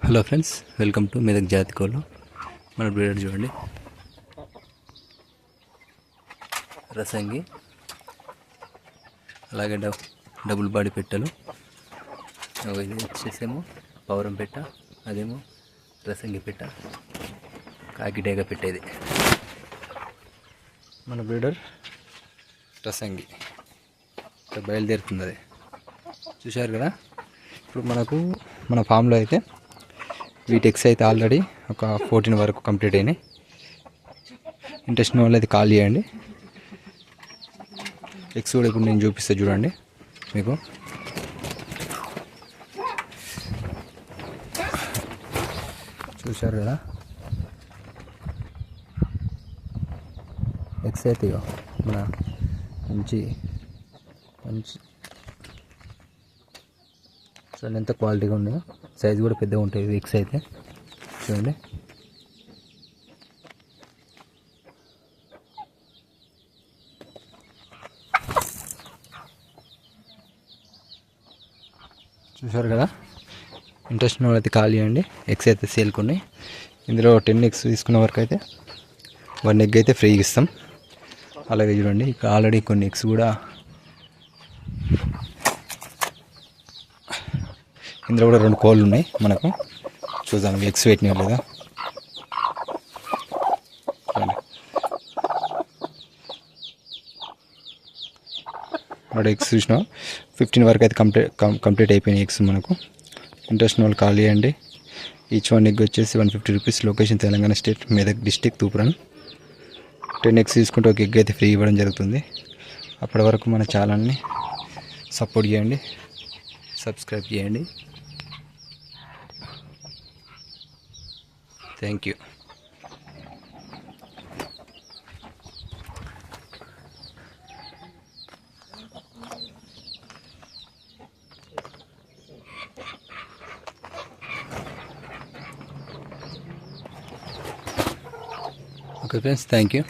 Hello friends, welcome to Medak జాతి కోళ్ళు. మన బ్రీడర్ చూడండి, రసంగి, అలాగే డబుల్ బాడీ పెట్టలు. ఇది వచ్చేసేమో పౌరం పెట్ట, అదేమో రసంగి పెట్ట, కాకిడేగ పెట్టేది. మన బ్రీడర్ రసంగి బయలుదేరుతుంది. అది చూశారు కదా. ఇప్పుడు మన ఫామ్లో అయితే వీటి ఎగ్స్ అయితే ఆల్రెడీ ఒక 14 వరకు కంప్లీట్ అయినాయి. ఇంట్రెస్ట్ ఉన్న వాళ్ళు అయితే కాల్ చేయండి. ఎగ్స్ కూడా ఇప్పుడు నేను చూపిస్తాను చూడండి మీకు. చూశారు కదా, ఎగ్స్ అయితే మన మంచి చూడండి ఎంత క్వాలిటీగా ఉన్నాయో. సైజు కూడా పెద్దగా ఉంటాయి ఎగ్స్ అయితే. చూడండి, చూసారు కదా. ఇంట్రెస్ట్ ఉన్న అయితే కాల్ చేయండి. ఎగ్స్ అయితే సేల్కి ఉన్నాయి. ఇందులో 10 ఎగ్స్ తీసుకున్న వరకు అయితే 1 ఎగ్ అయితే ఫ్రీగా ఇస్తాం. అలాగే చూడండి, ఇక్కడ ఆల్రెడీ కొన్ని ఎగ్స్ కూడా ఇందులో కూడా 2 కోళ్ళు ఉన్నాయి మనకు. చూద్దాం ఎగ్స్ పెట్టినాయి లేదా. వాడు ఎగ్స్ చూసినా 15 వరకు అయితే కంప్లీట్ అయిపోయినాయి ఎగ్స్ మనకు. ఇంట్రెస్ట్ వాళ్ళు కాల్ చేయండి. ఈచ్ 1 ఎగ్ వచ్చేసి 150 rupees. Location Telangana state, Medak district, Toopran. 10 eggs తీసుకుంటే ఒక ఎగ్ అయితే ఫ్రీ ఇవ్వడం జరుగుతుంది. అప్పటి వరకు మన ఛానల్ని సపోర్ట్ చేయండి, సబ్స్క్రైబ్ చేయండి. Thank you. Okay friends, thank you.